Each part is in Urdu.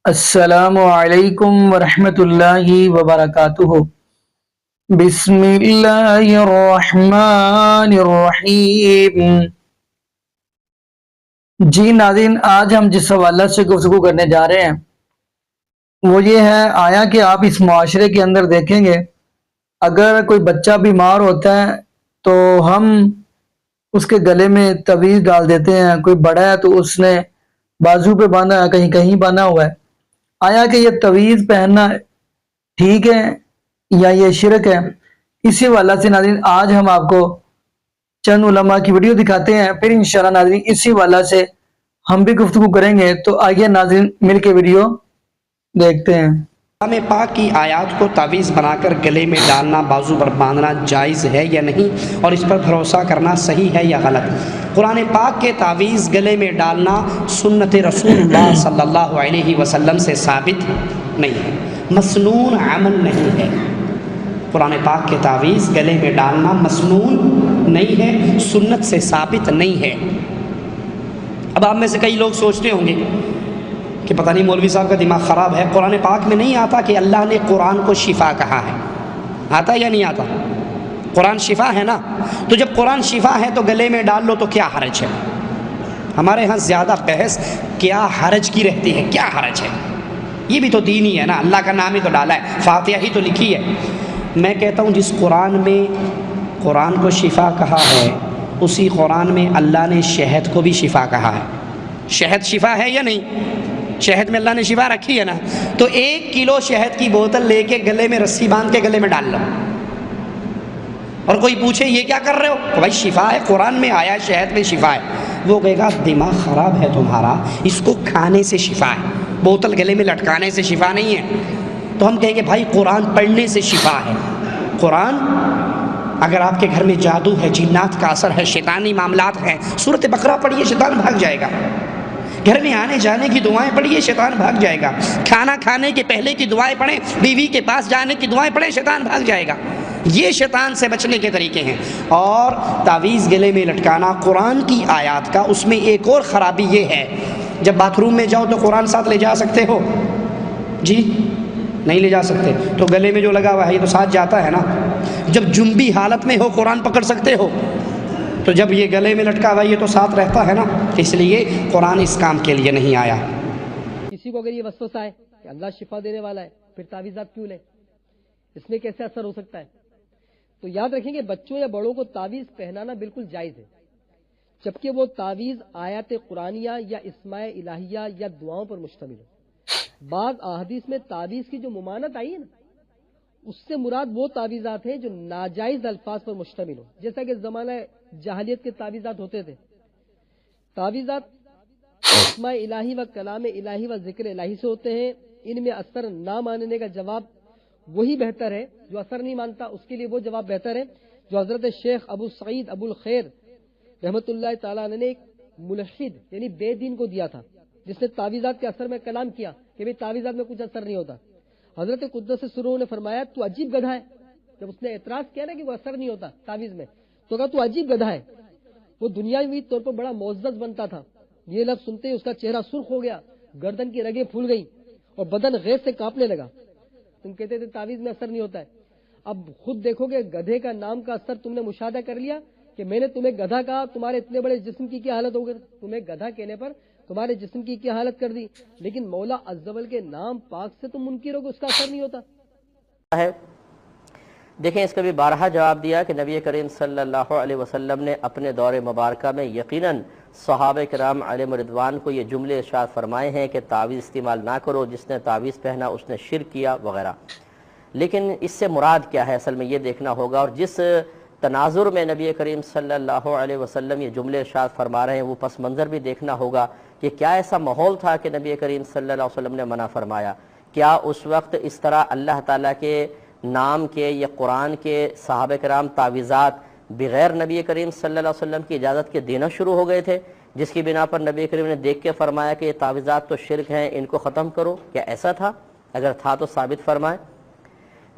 السلام علیکم ورحمۃ اللہ وبرکاتہ۔ بسم اللہ الرحمن الرحیم۔ جی ناظرین، آج ہم جس حوالہ سے گفتگو کرنے جا رہے ہیں وہ یہ ہے، آیا کہ آپ اس معاشرے کے اندر دیکھیں گے اگر کوئی بچہ بیمار ہوتا ہے تو ہم اس کے گلے میں تعویذ ڈال دیتے ہیں۔ کوئی بڑا ہے تو اس نے بازو پہ باندھا ہے، کہیں کہیں باندھا ہوا ہے۔ آیا کہ یہ تعویذ پہننا ٹھیک ہے یا یہ شرک ہے؟ اسی حوالہ سے ناظرین آج ہم آپ کو چند علماء کی ویڈیو دکھاتے ہیں، پھر انشاءاللہ ناظرین اسی حوالہ سے ہم بھی گفتگو کریں گے۔ تو آئیے ناظرین مل کے ویڈیو دیکھتے ہیں۔ قرآن پاک کی آیات کو تعویذ بنا کر گلے میں ڈالنا، بازو پر باندھنا جائز ہے یا نہیں، اور اس پر بھروسہ کرنا صحیح ہے یا غلط؟ قرآن پاک کے تعویذ گلے میں ڈالنا سنت رسول اللہ صلی اللہ علیہ وسلم سے ثابت نہیں ہے، مسنون عمل نہیں ہے۔ قرآن پاک کے تعویذ گلے میں ڈالنا مسنون نہیں ہے، سنت سے ثابت نہیں ہے۔ اب آپ میں سے کئی لوگ سوچتے ہوں گے کہ پتہ نہیں مولوی صاحب کا دماغ خراب ہے، قرآن پاک میں نہیں آتا کہ اللہ نے قرآن کو شفا کہا ہے؟ آتا یا نہیں آتا؟ قرآن شفا ہے نا، تو جب قرآن شفا ہے تو گلے میں ڈال لو تو کیا حرج ہے؟ ہمارے ہاں زیادہ بحث کیا حرج کی رہتی ہے، کیا حرج ہے؟ یہ بھی تو دین ہی ہے نا، اللہ کا نام ہی تو ڈالا ہے، فاتحہ ہی تو لکھی ہے۔ میں کہتا ہوں جس قرآن میں قرآن کو شفا کہا ہے اسی قرآن میں اللہ نے شہد کو بھی شفا کہا ہے۔ شہد شفا ہے یا نہیں؟ شہد میں اللہ نے شفا رکھی ہے نا، تو 1 کلو شہد کی بوتل لے کے گلے میں رسی باندھ کے گلے میں ڈال لو، اور کوئی پوچھے یہ کیا کر رہے ہو تو بھائی شفا ہے، قرآن میں آیا شہد میں شفا ہے۔ وہ کہے گا دماغ خراب ہے تمہارا، اس کو کھانے سے شفا ہے، بوتل گلے میں لٹکانے سے شفا نہیں ہے۔ تو ہم کہیں گے بھائی قرآن پڑھنے سے شفا ہے۔ قرآن اگر آپ کے گھر میں جادو ہے، جنات کا اثر ہے، شیطانی معاملات ہیں، سورۃ بقرہ پڑھیے شیطان بھاگ جائے گا۔ گھر میں آنے جانے کی دعائیں پڑھیے شیطان بھاگ جائے گا۔ کھانا کھانے کے پہلے کی دعائیں پڑھیں، بیوی کے پاس جانے کی دعائیں پڑھیں، شیطان بھاگ جائے گا۔ یہ شیطان سے بچنے کے طریقے ہیں۔ اور تعویذ گلے میں لٹکانا قرآن کی آیات کا، اس میں ایک اور خرابی یہ ہے، جب باتھ روم میں جاؤ تو قرآن ساتھ لے جا سکتے ہو؟ جی نہیں لے جا سکتے، تو گلے میں جو لگا ہوا ہے یہ تو ساتھ جاتا ہے نا۔ جب جنبی حالت میں ہو قرآن پکڑ سکتے ہو، تو جب یہ گلے میں لٹکا ہوا یہ تو ساتھ رہتا ہے نا، اس لیے قرآن اس کام کے لیے نہیں آیا۔ کسی کو اگر یہ وسوسہ ہے کہ اللہ شفا دینے والا ہے پھر تعویذات کیوں لے، اس میں کیسے اثر ہو سکتا ہے؟ تو یاد رکھیں کہ بچوں یا بڑوں کو تعویذ پہنانا بالکل جائز ہے، جبکہ وہ تعویذ آیات قرآنیہ یا اسماء الہیہ یا دعاؤں پر مشتمل ہے۔ بعض احادیث میں تعویذ کی جو ممانعت آئی ہے نا، اس سے مراد وہ تعویذات ہیں جو ناجائز الفاظ پر مشتمل ہو، جیسا کہ زمانہ جاہلیت کے تعویذات ہوتے تھے۔ تعویذات اسماء الہی و کلام الہی و ذکر الہی سے ہوتے ہیں، ان میں اثر نہ ماننے کا جواب وہی بہتر ہے، جو اثر نہیں مانتا اس کے لیے وہ جواب بہتر ہے جو حضرت شیخ ابو سعید ابو الخیر رحمۃ اللہ تعالیٰ نے ایک ملحد یعنی بے دین کو دیا تھا، جس نے تعویذات کے اثر میں کلام کیا کہ بھئی تعویذات میں کچھ اثر نہیں ہوتا۔ حضرت قدس سرور نے فرمایا تو عجیب گدھا ہے، جب اس نے اعتراض کیا نا کہ وہ اثر نہیں ہوتا تعویذ میں، تو کہا تو عجیب گدھا ہے۔ وہ دنیاوی طور پر بڑا معزز بنتا تھا، یہ لفظ سنتے ہی اس کا چہرہ سرخ ہو گیا، گردن کی رگیں پھول گئی اور بدن غیظ سے کانپنے لگا۔ تم کہتے تھے تعویذ میں اثر نہیں ہوتا ہے، اب خود دیکھو کہ گدھے کا نام کا اثر تم نے مشاہدہ کر لیا کہ میں نے تمہیں گدھا کہا، تمہارے اتنے بڑے جسم کی کیا حالت ہو گئی، تمہیں گدھا کہنے پر تمہارے جسم کی کیا حالت کر دی، لیکن مولا عز و جل کے نام پاک سے تم منکر ہو کہ اس کا اثر نہیں ہوتا ہے۔ دیکھیں اس کا بھی بارہا جواب دیا کہ نبی کریم صلی اللہ علیہ وسلم نے اپنے دور مبارکہ میں یقیناً صحابہ کرام علیہم رضوان کو یہ جملے ارشاد فرمائے ہیں کہ تعویذ استعمال نہ کرو، جس نے تعویذ پہنا اس نے شرک کیا وغیرہ۔ لیکن اس سے مراد کیا ہے اصل میں یہ دیکھنا ہوگا، اور جس تناظر میں نبی کریم صلی اللہ علیہ وسلم یہ جملے ارشاد فرما رہے ہیں وہ پس منظر بھی دیکھنا ہوگا کہ کیا ایسا ماحول تھا کہ نبی کریم صلی اللہ علیہ وسلم نے منع فرمایا؟ کیا اس وقت اس طرح اللہ تعالیٰ کے نام کے یا قرآن کے صحابہ کرام تعویذات بغیر نبی کریم صلی اللہ علیہ وسلم کی اجازت کے دینا شروع ہو گئے تھے، جس کی بنا پر نبی کریم نے دیکھ کے فرمایا کہ یہ تعویذات تو شرک ہیں، ان کو ختم کرو؟ کیا ایسا تھا؟ اگر تھا تو ثابت فرمائیں۔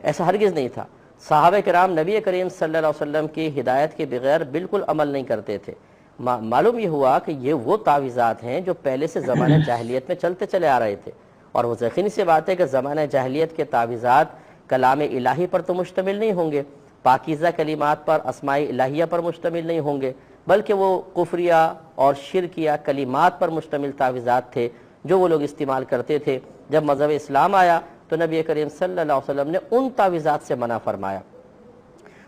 ایسا ہرگز نہیں تھا۔ صحابہ کرام نبی کریم صلی اللہ علیہ وسلم کی ہدایت کے بغیر بالکل عمل نہیں کرتے تھے۔ معلوم یہ ہوا کہ یہ وہ تعویذات ہیں جو پہلے سے زمانہ جاہلیت میں چلتے چلے آ رہے تھے، اور وہ یقینی سی بات ہے کہ زمانہ جاہلیت کے تعویذات کلام الہی پر تو مشتمل نہیں ہوں گے، پاکیزہ کلمات پر، اسماء الہیہ پر مشتمل نہیں ہوں گے، بلکہ وہ کفریہ اور شرکیہ کلمات پر مشتمل تعویذات تھے جو وہ لوگ استعمال کرتے تھے۔ جب مذہب اسلام آیا تو نبی کریم صلی اللہ علیہ وسلم نے ان تعویذات سے منع فرمایا،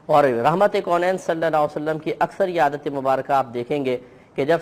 اور رحمت کونین صلی اللہ علیہ وسلم کی اکثر یہ عادت مبارکہ آپ دیکھیں گے کہ جب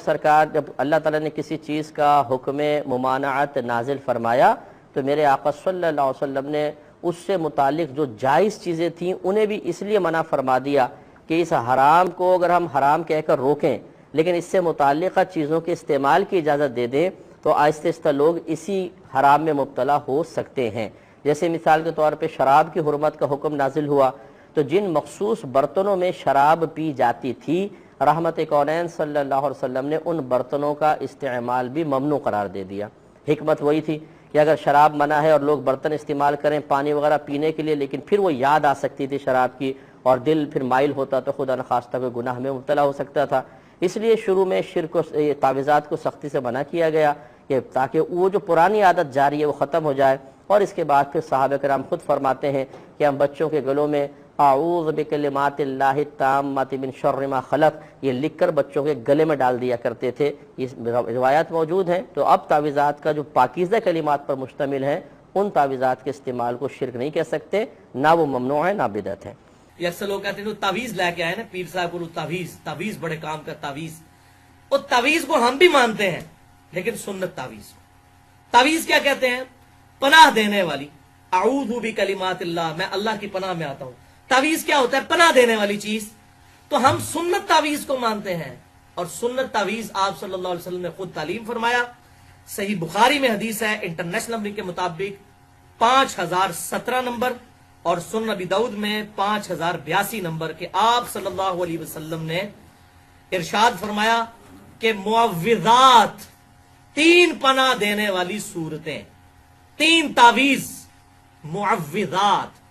اللہ تعالیٰ نے کسی چیز کا حکم ممانعت نازل فرمایا تو میرے آقا صلی اللہ علیہ وسلم نے اس سے متعلق جو جائز چیزیں تھیں انہیں بھی اس لیے منع فرما دیا کہ اس حرام کو اگر ہم حرام کہہ کر روکیں لیکن اس سے متعلقہ چیزوں کے استعمال کی اجازت دے دیں تو آہستہ آہستہ لوگ اسی حرام میں مبتلا ہو سکتے ہیں۔ جیسے مثال کے طور پہ شراب کی حرمت کا حکم نازل ہوا تو جن مخصوص برتنوں میں شراب پی جاتی تھی رحمت کونین صلی اللہ علیہ وسلم نے ان برتنوں کا استعمال بھی ممنوع قرار دے دیا۔ حکمت وہی تھی کہ اگر شراب منع ہے اور لوگ برتن استعمال کریں پانی وغیرہ پینے کے لیے، لیکن پھر وہ یاد آ سکتی تھی شراب کی اور دل پھر مائل ہوتا تو خدا نخواستہ کوئی گناہ میں مبتلا ہو سکتا تھا، اس لیے شروع میں شرک و تعویذات کو سختی سے منع کیا گیا کہ تاکہ وہ جو پرانی عادت جاری ہے وہ ختم ہو جائے۔ اور اس کے بعد پھر صحابہ کرام خود فرماتے ہیں کہ ہم بچوں کے گلوں میں اعوذ بکلمات اللہ التامات من شر ما خلق یہ لکھ کر بچوں کے گلے میں ڈال دیا کرتے تھے، یہ روایات موجود ہیں۔ تو اب تعویذات کا جو پاکیزہ کلمات پر مشتمل ہیں ان تعویذات کے استعمال کو شرک نہیں کہہ سکتے، نہ وہ ممنوع ہے نہ بدعت ہے۔ یہ اکثر لوگ کہتے ہیں تعویذ لے کے آئے نا پیر صاحب کو، تعویذ بڑے کام کا تعویذ، اور تعویذ کو ہم بھی مانتے ہیں لیکن سنت تعویذ کیا کہتے ہیں؟ پناہ دینے والی، اعوذ بکلمات اللہ، میں اللہ کی پناہ میں آتا ہوں۔ تعویذ کیا ہوتا ہے؟ پناہ دینے والی چیز۔ تو ہم سنت تعویذ کو مانتے ہیں، اور سنت تعویذ آپ صلی اللہ علیہ وسلم نے خود تعلیم فرمایا۔ صحیح بخاری میں حدیث ہے انٹرنیشنل نمبر کے مطابق 5017 نمبر، اور سنن ابی داؤد میں 5082 نمبر کے آپ صلی اللہ علیہ وسلم نے ارشاد فرمایا کہ معوذات، 3 پناہ دینے والی صورتیں، 3 تعویذ معوذات،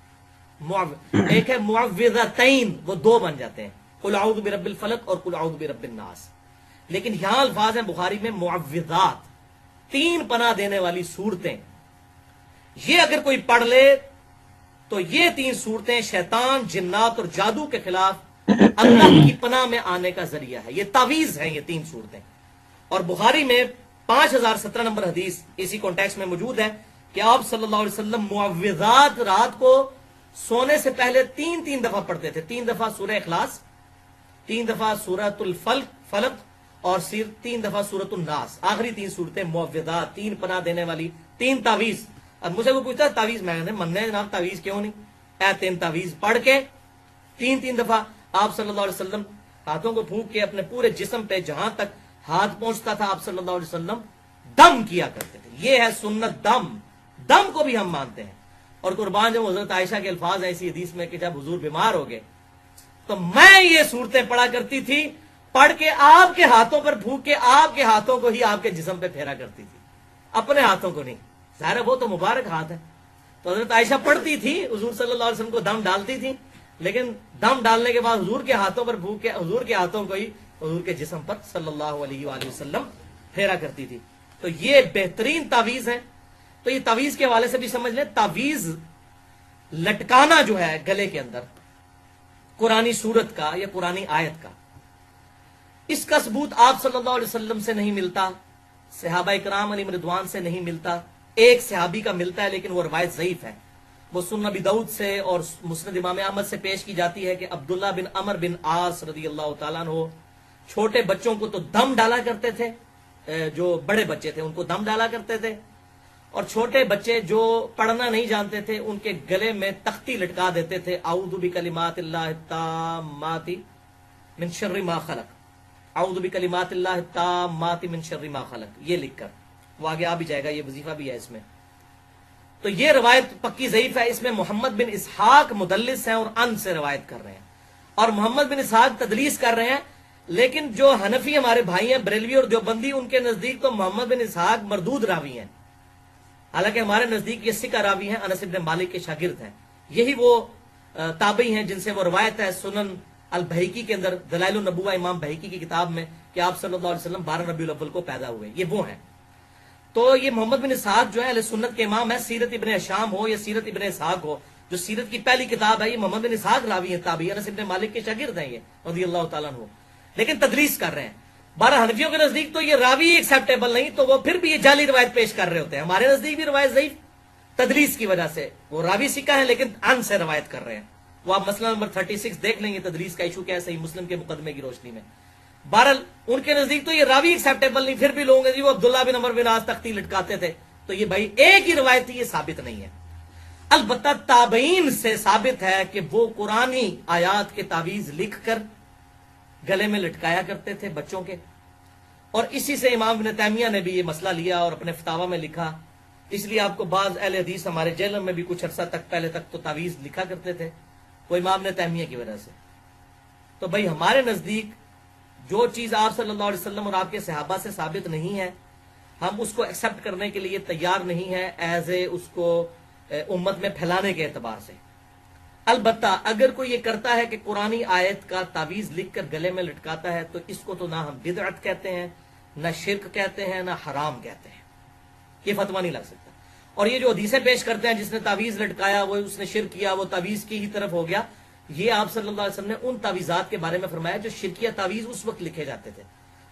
ایک ہے معوذتین، وہ 2 بن جاتے ہیں، قل اعوذ برب الفلق اور قل اعوذ برب الناس، لیکن یہاں الفاظ ہیں بخاری میں معوذات، 3 پناہ دینے والی صورتیں۔ یہ اگر کوئی پڑھ لے تو یہ 3 صورتیں شیطان، جنات اور جادو کے خلاف اللہ کی پناہ میں آنے کا ذریعہ ہے۔ یہ تعویذ ہیں یہ 3 صورتیں، اور بخاری میں 5017 نمبر حدیث اسی کانٹیکسٹ میں موجود ہے کہ آپ صلی اللہ علیہ وسلم معوذات رات کو سونے سے پہلے 3 دفعہ پڑھتے تھے، 3 دفعہ سورہ اخلاص، 3 دفعہ سورۃ الفلق اور 3 دفعہ سورۃ الناس، آخری 3 صورتیں معوذات، 3 پناہ دینے والی 3 تعویذ۔ اب مجھے کوئی پوچھتا ہے تعویذ، میں کہتے ہیں مننے جناب تعویذ کیوں نہیں؟ 3 تعویذ پڑھ کے 3 دفعہ آپ صلی اللہ علیہ وسلم ہاتھوں کو پھونک کے اپنے پورے جسم پہ جہاں تک ہاتھ پہنچتا تھا آپ صلی اللہ علیہ وسلم دم کیا کرتے تھے۔ یہ ہے سنت دم کو بھی ہم مانتے ہیں۔ اور قربان جب حضرت عائشہ کے الفاظ ہیں اسی حدیث میں کہ جب حضور بیمار ہو گئے تو میں یہ صورتیں پڑھا کرتی تھی، پڑھ کے آپ کے ہاتھوں پر پھونک کے آپ کے ہاتھوں کو ہی آپ کے جسم پہ پھیرا کرتی تھی، اپنے ہاتھوں کو نہیں، ظاہر ہے وہ تو مبارک ہاتھ ہے۔ تو حضرت عائشہ پڑھتی تھی، حضور صلی اللہ علیہ وسلم کو دم ڈالتی تھی، لیکن دم ڈالنے کے بعد حضور کے ہاتھوں پر پھونک کے حضور کے ہاتھوں کو ہی حضور کے جسم پر صلی اللہ علیہ وآلہ وسلم پھیرا کرتی تھی۔ تو یہ بہترین تعویذ ہے۔ تو یہ تعویذ کے حوالے سے بھی سمجھ لیں، تعویذ لٹکانا جو ہے گلے کے اندر قرآنی سورت کا یا قرآنی آیت کا، اس کا ثبوت آپ صلی اللہ علیہ وسلم سے نہیں ملتا، صحابہ کرام علیہم رضوان سے نہیں ملتا، ایک صحابی کا ملتا ہے لیکن وہ روایت ضعیف ہے، وہ سنن ابی داؤد سے اور مسند امام احمد سے پیش کی جاتی ہے کہ عبداللہ بن عمر بن عاص رضی اللہ تعالیٰ عنہ چھوٹے بچوں کو تو دم ڈالا کرتے تھے، جو بڑے بچے تھے ان کو دم ڈالا کرتے تھے، اور چھوٹے بچے جو پڑھنا نہیں جانتے تھے ان کے گلے میں تختی لٹکا دیتے تھے، اعوذ بکلمات اللہ التامات من شر ما خلق، اعوذ بکلمات اللہ التامات من شر ما خلق، یہ لکھ کر، وہ آگے آ بھی جائے گا، یہ وظیفہ بھی ہے اس میں۔ تو یہ روایت پکی ضعیف ہے، اس میں محمد بن اسحاق مدلس ہیں اور ان سے روایت کر رہے ہیں، اور محمد بن اسحاق تدلیس کر رہے ہیں، لیکن جو حنفی ہمارے بھائی ہیں بریلوی اور دیوبندی، ان کے نزدیک تو محمد بن اسحاق مردود راوی ہیں، حالانکہ ہمارے نزدیک یہ ثقہ راوی ہیں، انس بن مالک کے شاگرد ہیں، یہی وہ تابعی ہیں جن سے وہ روایت ہے سنن البہیقی کے اندر، دلائل النبوہ امام بہیقی کی کتاب میں، کہ آپ صلی اللہ علیہ وسلم 12 ربیع الاول کو پیدا ہوئے، یہ وہ ہیں۔ تو یہ محمد بن اسحاق جو ہے اہل سنت کے امام ہے، سیرت ابن ہشام ہو یا سیرت ابن اسحاق ہو، جو سیرت کی پہلی کتاب ہے، یہ محمد بن اسحاق راوی ہیں، تابعی انس ابن مالک کے شاگرد ہیں یہ رضی اللہ تعالیٰ عنہ، لیکن تدریس کر رہے ہیں۔ بارہ حنفیوں کے نزدیک تو یہ راوی ایکسیپٹیبل نہیں، تو وہ پھر بھی یہ جعلی روایت پیش کر رہے ہوتے ہیں۔ ہمارے نزدیک بھی روایت ضعیف، تدریس کی وجہ سے وہ راوی سکا ہے لیکن ان سے روایت کر رہے ہیں۔ وہ آپ مسئلہ نمبر 36 دیکھ لیں گے، تدریس کا ایشو کیا ہے صحیح مسلم کے مقدمے کی روشنی میں۔ بہرحال ان کے نزدیک تو یہ راوی ایکسیپٹیبل نہیں، پھر بھی لوگوں جی وہ عبداللہ بن عمر بن عاص تختی لٹکاتے تھے، تو یہ بھائی ایک ہی روایت تھی، یہ ثابت نہیں ہے۔ البتہ تابعین سے ثابت ہے کہ وہ قرآنی آیات کے تعویذ لکھ کر گلے میں لٹکایا کرتے تھے بچوں کے، اور اسی سے امام ابن تیمیہ نے بھی یہ مسئلہ لیا اور اپنے فتاوی میں لکھا۔ اس لیے آپ کو بعض اہل حدیث ہمارے جیل میں بھی کچھ عرصہ تک پہلے تک تو تعویذ لکھا کرتے تھے، وہ امام ابن تیمیہ کی وجہ سے۔ تو بھائی ہمارے نزدیک جو چیز آپ صلی اللہ علیہ وسلم اور آپ کے صحابہ سے ثابت نہیں ہے، ہم اس کو ایکسپٹ کرنے کے لیے تیار نہیں ہے ایز اے اس کو امت میں پھیلانے کے اعتبار سے۔ البتہ اگر کوئی یہ کرتا ہے کہ قرآنی آیت کا تعویذ لکھ کر گلے میں لٹکاتا ہے، تو اس کو تو نہ ہم بدعت کہتے ہیں، نہ شرک کہتے ہیں، نہ حرام کہتے ہیں، یہ فتویٰ نہیں لگ سکتا۔ اور یہ جو حدیثیں پیش کرتے ہیں جس نے تعویذ لٹکایا وہ اس نے شرک کیا، وہ تعویذ کی ہی طرف ہو گیا، یہ آپ صلی اللہ علیہ وسلم نے ان تعویذات کے بارے میں فرمایا جو شرکیہ تعویذ اس وقت لکھے جاتے تھے۔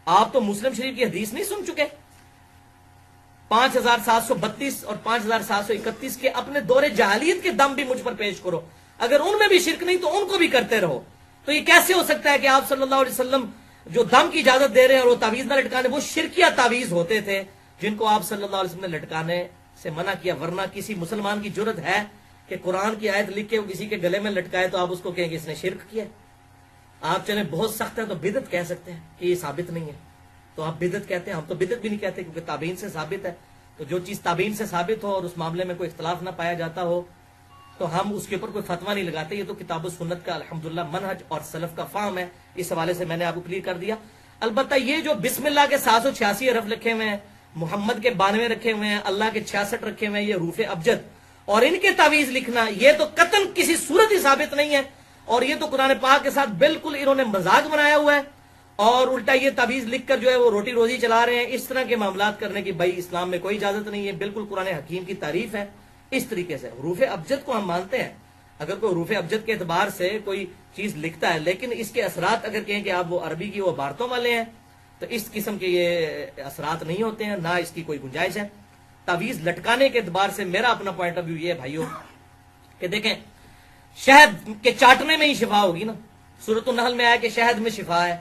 آپ تو مسلم شریف کی حدیث نہیں سن چکے؟ 5732 اور 5731 کے اپنے دور جاہلیت کے دم بھی مجھ پر پیش کرو، اگر ان میں بھی شرک نہیں تو ان کو بھی کرتے رہو۔ تو یہ کیسے ہو سکتا ہے کہ آپ صلی اللہ علیہ وسلم جو دم کی اجازت دے رہے ہیں اور وہ تعویذ نہ لٹکانے، وہ شرکیہ تعویذ ہوتے تھے جن کو آپ صلی اللہ علیہ وسلم نے لٹکانے سے منع کیا؟ ورنہ کسی مسلمان کی جرت ہے کہ قرآن کی آیت لکھ کے وہ کسی کے گلے میں لٹکائے تو آپ اس کو کہیں کہ اس نے شرک کیا؟ آپ چلیں بہت سخت ہے تو بدعت کہہ سکتے ہیں کہ یہ ثابت نہیں ہے، تو آپ بدعت کہتے ہیں، ہم تو بدعت بھی نہیں کہتے کیونکہ تابعین سے ثابت ہے۔ تو جو چیز تابعین سے ثابت ہو اور اس معاملے میں کوئی اختلاف نہ پایا جاتا ہو تو ہم اس کے اوپر کوئی فتویٰ نہیں لگاتے۔ یہ تو کتاب و سنت کا الحمدللہ منہج اور سلف کا فہم ہے، اس حوالے سے میں نے آپ کو کلیئر کر دیا۔ البتہ یہ جو بسم اللہ کے 786 حرف لکھے ہوئے ہیں، محمد کے 92 رکھے ہوئے ہیں، اللہ کے 66 رکھے ہوئے ہیں، یہ حروف ابجد، اور ان کے تعویذ لکھنا، یہ تو قطعاً کسی صورت ہی ثابت نہیں ہے، اور یہ تو قرآن پاک کے ساتھ بالکل انہوں نے مذاق بنایا ہوا ہے، اور الٹا یہ تعویذ لکھ کر جو ہے وہ روٹی روزی چلا رہے ہیں۔ اس طرح کے معاملات کرنے کی بھائی اسلام میں کوئی اجازت نہیں ہے، بالکل قرآن حکیم کی تعریف ہے۔ اس طریقے سے حروف ابجد کو ہم مانتے ہیں، اگر کوئی حروف ابجد کے اعتبار سے کوئی چیز لکھتا ہے، لیکن اس کے اثرات اگر کہیں کہ آپ وہ عربی کی وہ عبارتوں والے ہیں تو اس قسم کے یہ اثرات نہیں ہوتے ہیں، نہ اس کی کوئی گنجائش ہے۔ تعویذ لٹکانے کے اعتبار سے میرا اپنا پوائنٹ آف ویو یہ ہے بھائیوں کہ دیکھیں شہد کے چاٹنے میں ہی شفا ہوگی نا، سورۃ النحل میں آیا کہ شہد میں شفا ہے،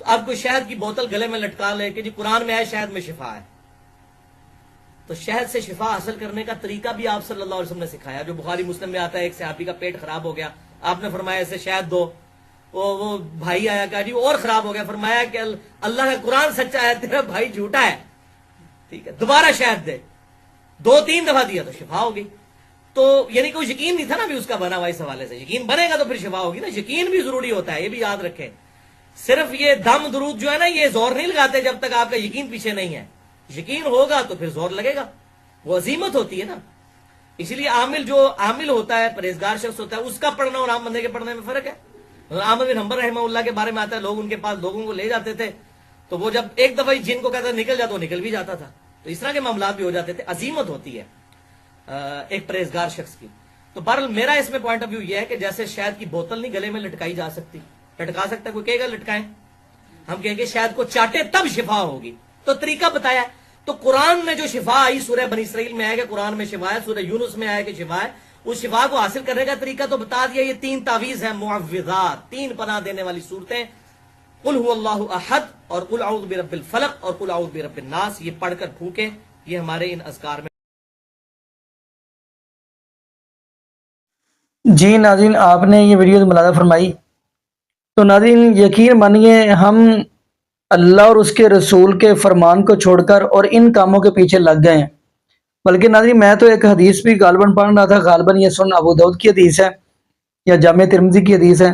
تو اب کوئی شہد کی بوتل گلے میں لٹکا لے کہ جی قرآن میں آیا شہد میں شفا ہے، تو شہد سے شفا حاصل کرنے کا طریقہ بھی آپ صلی اللہ علیہ وسلم نے سکھایا، جو بخاری مسلم میں آتا ہے، ایک صحابی کا پیٹ خراب ہو گیا، آپ نے فرمایا اسے شہد دو، وہ بھائی آیا کہا جی اور خراب ہو گیا، فرمایا کہ اللہ کا قرآن سچا ہے، تیرا بھائی جھوٹا ہے، ٹھیک ہے دوبارہ شہد دے، 2-3 دفعہ دیا تو شفا ہو گئی۔ تو یعنی کوئی یقین نہیں تھا نا بھی اس کا بنا ہوا، اس حوالے سے یقین بنے گا تو پھر شفا ہوگی نا، یقین بھی ضروری ہوتا ہے، یہ بھی یاد رکھیں۔ صرف یہ دم درود جو ہے نا یہ زور نہیں لگاتے جب تک آپ کا یقین پیچھے نہیں ہے، یقین ہوگا تو پھر زور لگے گا، وہ عزیمت ہوتی ہے نا۔ اسی لیے عامل جو عامل ہوتا ہے، پرہیزگار شخص ہوتا ہے، اس کا پڑھنا اور عام بندے کے پڑھنے میں فرق ہے۔ احمد بن حنبل رحمہ اللہ کے بارے میں آتا ہے، لوگ ان کے پاس لوگوں کو لے جاتے تھے تو وہ جب ایک دفعہ جن کو کہتا نکل جاتا وہ نکل بھی جاتا تھا، تو اس طرح کے معاملات بھی ہو جاتے تھے، عزیمت ہوتی ہے ایک پرہیزگار شخص کی۔ تو بہرحال میرا اس میں پوائنٹ آف ویو یہ ہے کہ جیسے شہد کی بوتل نہیں گلے میں لٹکائی جا سکتی، لٹکا سکتا ہے کوئی کہے گا لٹکائیں، ہم کہیں گے شہد کو چاٹے تب شفا ہوگی، تو طریقہ بتایا ہے۔ تو قرآن میں جو شفا آئی سورہ بنی اسرائیل میں آئے کہ قرآن میں شفا ہے، سورہ یونس میں آئے کہ شفا ہے، اس شفا کو حاصل کرنے کا طریقہ تو بتا دیا۔ یہ 3 تعویذ ہیں معوذات، 3 پناہ دینے والی صورتیں، قل هو اللہ احد اور قل اعوذ برب الفلق اور قل اعوذ برب الناس، یہ پڑھ کر پھونکیں، یہ ہمارے ان اذکار میں۔ جی ناظرین، آپ نے یہ ویڈیو ملاحظہ فرمائی، تو ناظرین یقین مانیے ہم اللہ اور اس کے رسول کے فرمان کو چھوڑ کر اور ان کاموں کے پیچھے لگ گئے ہیں۔ بلکہ ناظرین میں تو ایک حدیث بھی غالباً پڑھ رہا تھا، غالباً یہ سنن ابو داؤد کی حدیث ہے یا جامع ترمذی کی حدیث ہے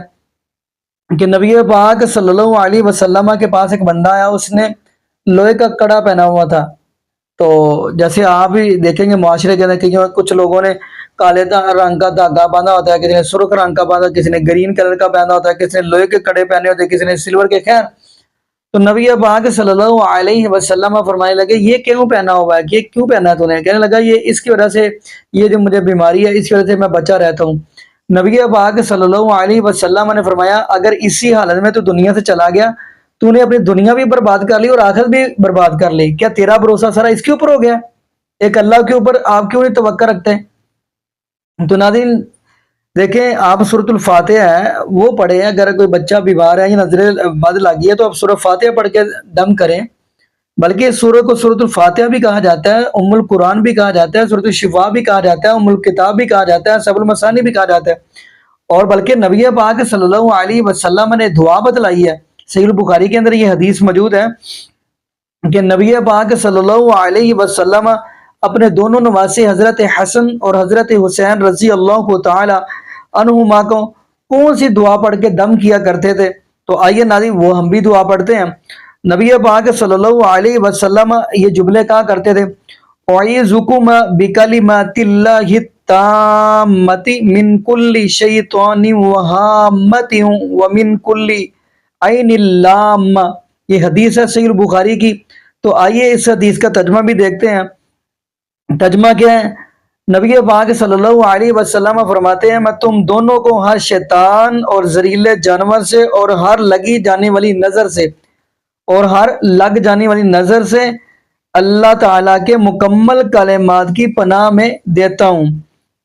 کہ نبی پاک صلی اللہ علیہ وسلم کے پاس ایک بندہ آیا، اس نے لوہے کا کڑا پہنا ہوا تھا۔ تو جیسے آپ بھی دیکھیں گے معاشرے کے اندر کہ کچھ لوگوں نے کالے رنگ کا دھاگا باندھا ہوتا ہے، کسی نے سرخ رنگ کا باندھا، کسی نے گرین کلر کا باندھا ہوتا ہے، کسی نے لوہے کے کڑے پہنے ہوتے ہیں، کسی نے سلور کے، خیر تو نبی پاک صلی اللہ علیہ وسلم فرمانے لگے یہ کیوں پہنا ہوا ہے، یہ کیوں پہنا ہے تو نے؟ کہنے لگا یہ اس کی وجہ سے، یہ جو مجھے بیماری ہے اس کی وجہ سے میں بچا رہتا ہوں۔ نبی پاک صلی اللہ علیہ وسلم نے فرمایا اگر اسی حالت میں تو دنیا سے چلا گیا، تو نے اپنی دنیا بھی برباد کر لی اور آخرت بھی برباد کر لی، کیا تیرا بھروسہ سارا اس کے اوپر ہو گیا؟ ایک اللہ کے اوپر آپ کیوں نہیں توقع رکھتے؟ تو ناظرین دیکھیں، آپ سورۃ الفاتحہ ہے وہ پڑھیں، اگر کوئی بچہ بیمار ہے یا نظر بد لگی ہے تو آپ سورۃ فاتحہ پڑھ کے دم کریں۔ بلکہ سورۃ کو سورۃ الفاتحہ بھی کہا جاتا ہے، ام القرآن بھی کہا جاتا ہے، سورۃ الشفا بھی کہا جاتا ہے، ام الکتاب بھی کہا جاتا ہے، سبع المثانی بھی کہا جاتا ہے۔ اور بلکہ نبی پاک صلی اللہ علیہ وسلم نے دعا بتلائی ہے، صحیح البخاری کے اندر یہ حدیث موجود ہے کہ نبی پاک صلی اللہ علیہ وسلم اپنے دونوں نواسے حضرت حسن اور حضرت حسین رضی اللہ تعالی عنہما کو کون سی دعا پڑھ کے دم کیا کرتے تھے؟ تو آئیے ناظرین وہ ہم بھی دعا پڑھتے ہیں۔ نبی پاک صلی اللہ علیہ وسلم یہ جملے کہا کرتے تھے اعوذکم بکلمات اللہ التامۃ من کل شیطان وہامۃ ومن کل عین لامہ، یہ حدیث ہے صحیح البخاری کی۔ تو آئیے اس حدیث کا ترجمہ بھی دیکھتے ہیں۔ ترجمہ کیا ہے؟ نبی پاک صلی اللہ علیہ وسلم فرماتے ہیں میں تم دونوں کو ہر شیطان اور زہریلے جانور سے اور ہر لگی جانے والی نظر سے اور ہر لگ جانے والی نظر سے اللہ تعالیٰ کے مکمل کلمات کی پناہ میں دیتا ہوں۔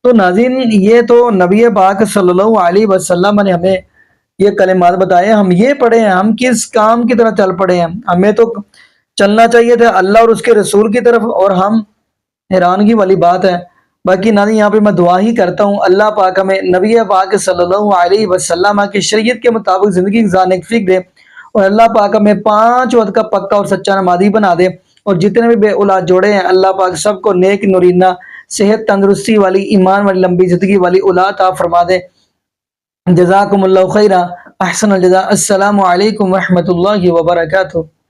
تو ناظرین یہ تو نبی پاک صلی اللہ علیہ وسلم نے ہمیں یہ کلمات بتائے، ہم یہ پڑھے ہیں، ہم کس کام کی طرح چل پڑے ہیں؟ ہمیں تو چلنا چاہیے تھا اللہ اور اس کے رسول کی طرف، اور ہم حیرانگی والی بات ہے۔ باقی ناظرین یہاں پہ میں دعا ہی کرتا ہوں اللہ پاک ہمیں نبی پاک صلی اللہ علیہ وسلم کی شریعت کے مطابق زندگی گزارنے کی فکر دے، اور اللہ پاک ہمیں 5 وقت کا پکا اور سچا نمازی بنا دے، اور جتنے بھی بے اولاد جوڑے ہیں اللہ پاک سب کو نیک نورینہ صحت تندرستی والی ایمان والی لمبی زندگی والی اولاد عطا فرما دے۔ جزاکم اللہ خیرہ، احسن الجزاء، السلام علیکم ورحمۃ اللہ وبرکاتہ۔